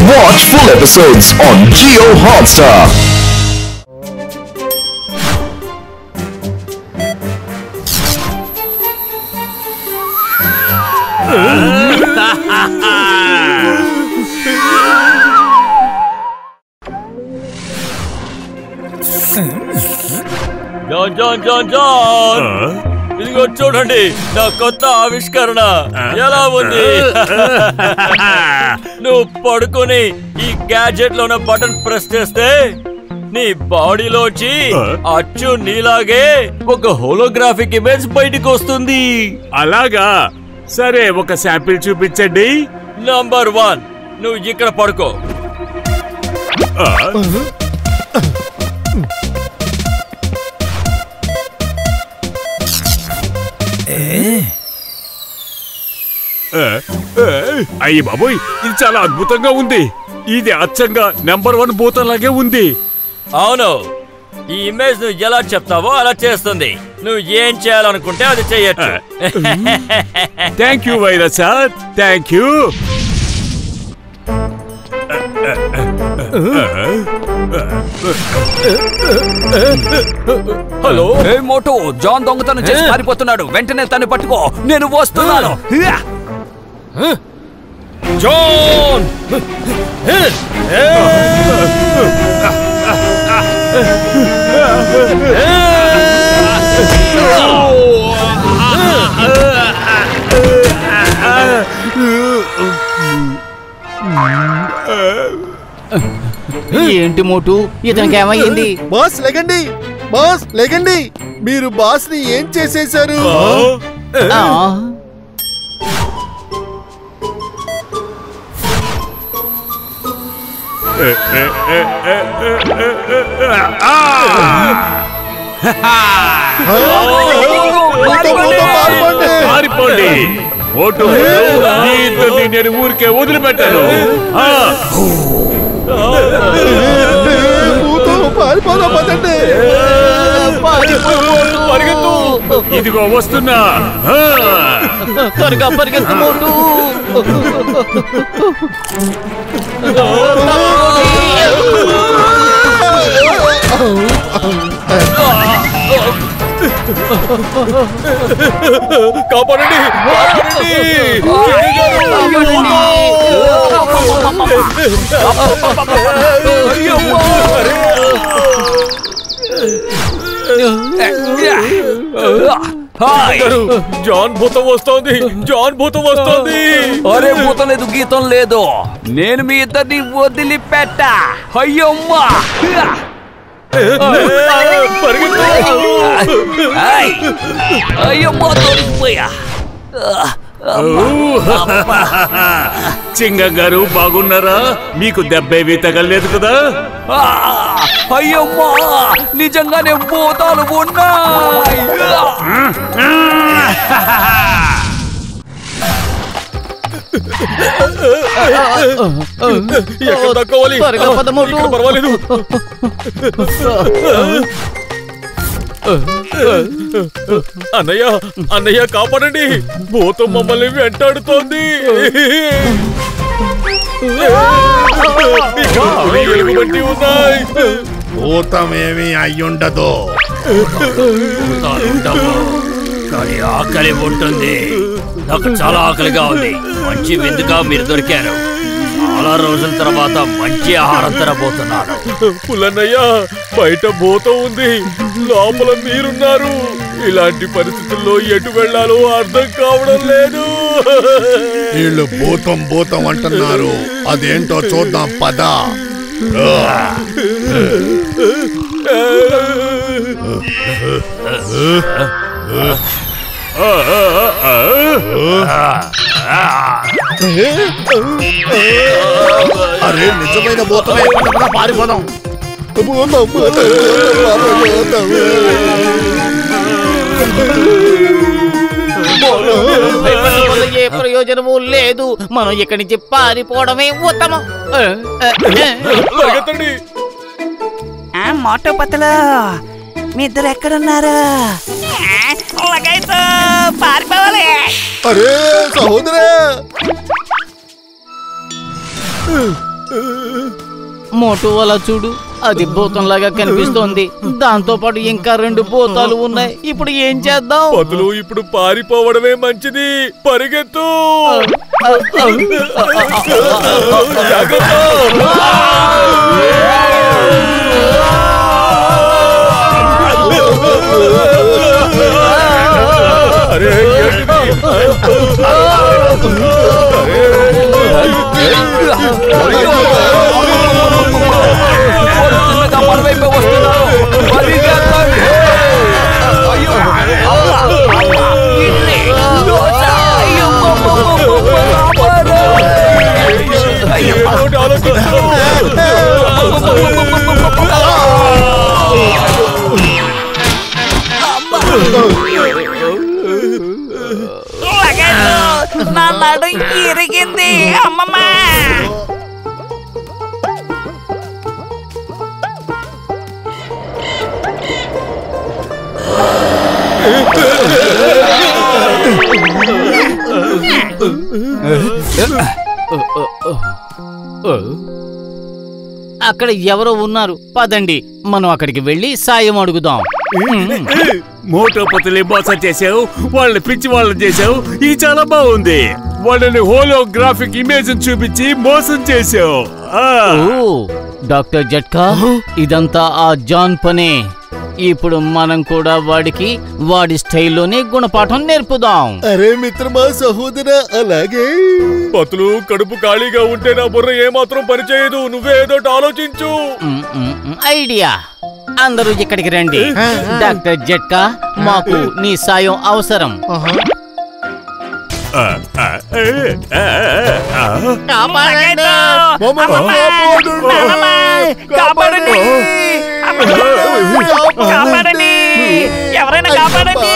Watch full episodes on Jio Hotstar. John ఇదిగో చూడండి నా కొత్త ఆవిష్కరణ ఎలా ఉంది. నువ్వు పడుకొని ఈ గ్యాడ్జెట్ లో ఉన్న బటన్ ప్రెస్ చేస్తే నీ బాడీలోంచి అచ్చు నీలాగే ఒక హోలోగ్రాఫిక్ ఇమేజ్ బయటికి వస్తుంది. అలాగా? సరే, ఒక శాంపిల్ చూపించండి. నంబర్ 1, నువ్వు ఇక్కడ పడుకో. అయ్యి బాబోయ్, ఇది చాలా అద్భుతంగా ఉంది. ఇది అచ్చంగా నెంబర్ 1 భూతం లాగే ఉంది. అవును, ఈ ఇమేజ్ నువ్వు ఎలా చెప్తావో అలా చేస్తుంది. నువ్వు ఏం చేయాలనుకుంటే అది చెయ్యొచ్చు. Thank you virus sir, thank you. Hello Moto, John దొంగతనం చేసి పారిపోతున్నాడు. వెంటనే తను పట్టుకో, నేను వస్తున్నాను. జాన్! ఏంటి మోటు, ఇతనికి ఏమయ్యింది? Boss లేకండి, boss లేకండి. మీరు బాస్ ని ఏం చేసేశారు? పారిపోండి. ఓటు నేను ఊరికే వదిలిపెట్టాను. ఇదిగో వస్తున్నా. త్వరగా పరిగెత్తు మోటు. కాపాడండి! జాన్ భూతం వస్తోంది, జాన్ భూతం వస్తోంది. అరే భూతం లేదు, గీతం లేదు. నేను మీ ఇద్దరిని వదిలిపెట్టా. అయ్యమ్మా! అయ్యమ్మా, తొలగిపోయా. చింగం గారు బాగున్నారా? మీకు దెబ్బేవి తగలేదు కదా? అయ్యమ్మా, నిజంగానే భూతాలు ఉన్నాయి. ఎక్కడ తక్కువాలి? పర్వాలేదు. అన్నయ్య, అన్నయ్య కాపాడండి, భూతం మమ్మల్ని వెంటాడుతోంది. ఎలుగుబంటి ఉన్నాయి. భూతమేమీ అయ్యుండదు, కానీ ఆకలి ఉంటుంది. నాకు చాలా ఆకలిగా ఉంది. మంచి విందుగా మీరు దొరికారు. చాలా రోజుల తర్వాత మంచి ఆహారం తినబోతున్నాను. పుల్లన్నయ్య, బయట భూతం ఉంది, లోపల మీరున్నారు. ఇలాంటి పరిస్థితుల్లో ఎటు వెళ్ళాలో అర్థం కావడం లేదు. వీళ్ళు భూతం భూతం అంటున్నారు. అదేంటో చూద్దాం పద. అరే నిజమైన భూతమే, పారిపోదాం. ఏ ప్రయోజనము లేదు. మనం ఇక్కడి నుంచి పారిపోవడమే ఉత్తమం. మోటో పతలు, మీ ఇద్దరు ఎక్కడున్నారు? పారిపోవాలి. అరే సహోదరా, మోటు అలా చూడు, అది భూతంలాగా కనిపిస్తోంది. దాంతో పాటు ఇంకా 2 భూతాలు ఉన్నాయి. ఇప్పుడు ఏం చేద్దాం? పతులు ఇప్పుడు పారిపోవడమే మంచిది. పరిగెత్తు. నా నడు ఇరిగింది అమ్మమ్మ. అక్కడ ఎవరో ఉన్నారు. పదండి, మనం అక్కడికి వెళ్ళి సాయం అడుగుదాం. మోటో పతులే మోసం చేసావు, వాళ్ళని పిచ్చి వాళ్ళని చేసావు. ఇది చాలా బాగుంది. వాళ్ళని హోలోగ్రాఫిక్ ఇమేజ్ చూపించి మోసం చేసావు. డాక్టర్ జట్కా, ఇదంతా ఆ జాన్ పనే. ఇప్పుడు మనం కూడా వాడికి వాడి స్టైల్లోనే గుణపాఠం నేర్పుదాం. అరే మిత్రమా, సహోదర, అలాగే. పతులు, కడుపు ఖాళీగా ఉంటే నా బుర్ర ఏమాత్రం పనిచేయదు. నువ్వేదో ఆలోచించు. ఐడియా. అందరూ ఇక్కడికి రండి. డాక్టర్ జట్కా, మాకు నీ సాయం అవసరం. ఎవరైనా కాపాడండి.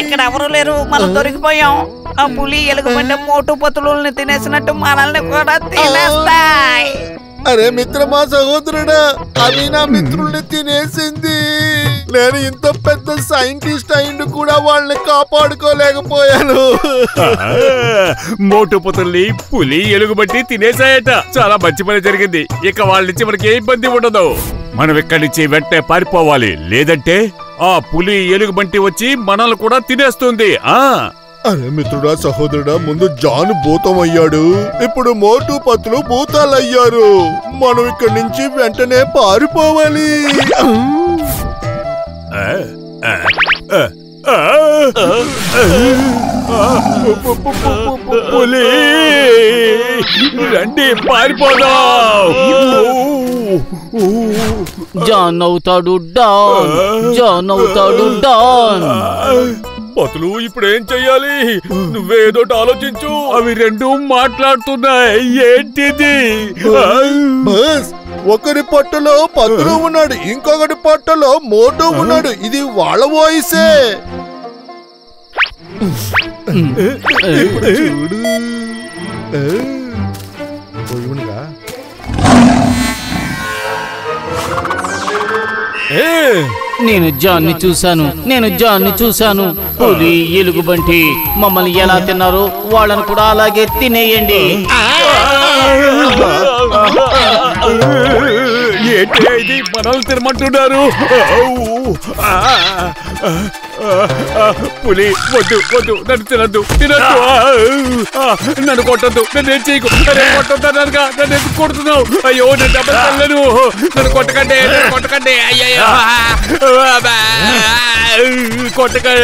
ఇక్కడ ఎవరు లేరు, మనం దొరికిపోయాం. ఆ పులి ఎలుగుబంటి మోటు పతులని తినేసినట్టు మనల్ని కూడా తినేస్తాయి. అరే మిత్రమా, సహోదరుడా, అవి నా మిత్రుల్ని తినేసింది. నేను ఇంత పెద్ద సైంటిస్ట్ అయిండు కూడా వాళ్ళని కాపాడుకోలేకపోయాను. మోటు పతుల్ని పులి ఎలుగుబట్టి తినేసాయట. చాలా మంచి పని జరిగింది. ఇక వాళ్ళ నుంచి మనకి ఏ ఇబ్బంది ఉండదు. మనం ఇక్కడి నుంచి వెంటనే పారిపోవాలి, లేదంటే ఆ పులి ఎలుగుబంటి వచ్చి మనల్ని కూడా తినేస్తుంది. అరే మిత్రుడా, సహోదరుడా, ముందు జాను భూతం అయ్యాడు, ఇప్పుడు మోటు పతులు భూతాలయ్యారు. మనం ఇక్కడి నుంచి వెంటనే పారిపోవాలి. పులి, రండి పారిపోదాం. జాన్ అవుతాడు డాన్, జాన్ అవుతాడు డాన్. పతులు, ఇప్పుడేం చెయ్యాలి? నువ్వేదో ఆలోచించు. అవి 2 మాట్లాడుతున్నాయి. ఏంటిది? బస్, ఒకరి పొట్టలో పతులు ఉన్నాడు, ఇంకొకటి పొట్టలో మోటు ఉన్నాడు. ఇది వాళ్ళ వాయిసే. నేను జాన్ని చూశాను, నేను జాన్ని చూశాను. పులి ఎలుగుబంటి మమ్మల్ని ఎలా తిన్నారో వాళ్ళను కూడా అలాగే తినేయండి. ఏంటి ఇది? మనల్ని తినమంటున్నారు. పులి, వద్దు వద్దు, నన్ను తినద్దు, తినద్దు. నన్ను కొట్టద్దు, నన్ను ఏం చేయకు. కొట్టొద్దనగా నన్ను ఎందుకు కొడుతున్నావు? అయ్యో, నేను డబ్బులు వెళ్ళను. నన్ను కొట్టకండి, నన్ను కొట్టకండి. అయ్యో, కొట్టకండి.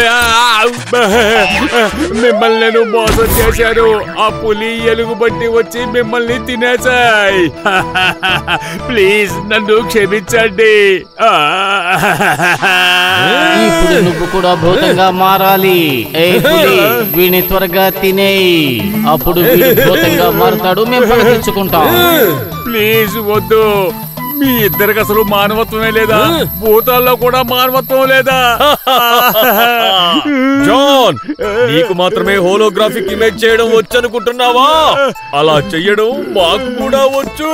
మిమ్మల్ని నేను మోసం చేశాను. ఆ పులి ఎలుగుబట్టి వచ్చి మిమ్మల్ని తినేసాయి. ప్లీజ్ నన్ను క్షమించండి. ఇప్పుడు నువ్వు కూడా భూతంగా మారాలి. వీడిని త్వరగా తినేయి, అప్పుడు వీడు భూతంగా మారుతాడు, మేము పరీక్షించుకుంటాం. ప్లీజ్ వద్దు. మీ ఇద్దరికి అసలు మానవత్వమే లేదా? భూతాల్లో కూడా మానవత్వం లేదా? జాన్, నీకు మాత్రమే హోలోగ్రాఫిక్ ఇమేజ్ చేయడం వచ్చు అనుకుంటున్నావా? అలా చెయ్యడం మాకు కూడా వచ్చు.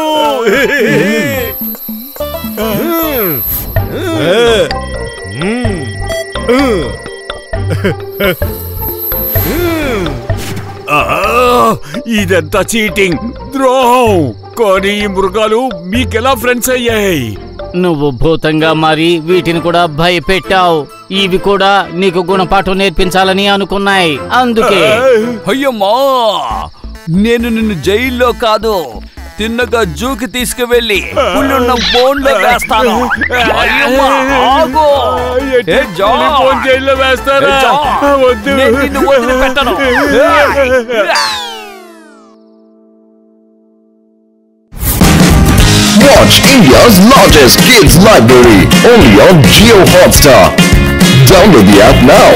ఇదంతా చీటింగ్, ద్రోహం. కానీ ఈ మృగాలు మీకెలా ఫ్రెండ్స్ అయ్యాయి? నువ్వు భూతంగా మారి వీటిని కూడా భయపెట్టావు. ఇవి కూడా నీకు గుణపాఠం నేర్పించాలని అనుకున్నాయి, అందుకే. అయ్యమ్మా, నేను నిన్ను జైల్లో కాదు, తిన్నగా జూకి తీసుకువెళ్ళి పుల్లున్న బోన్లో వేస్తాను. అయ్యమ్మా, ఆగు. ఏ జా. జైల్లో వేస్తారా? వద్దు. నేను నిన్ను వదిలిపెట్టను. Watch India's largest kids library only on Jio Hotstar. Download the app now.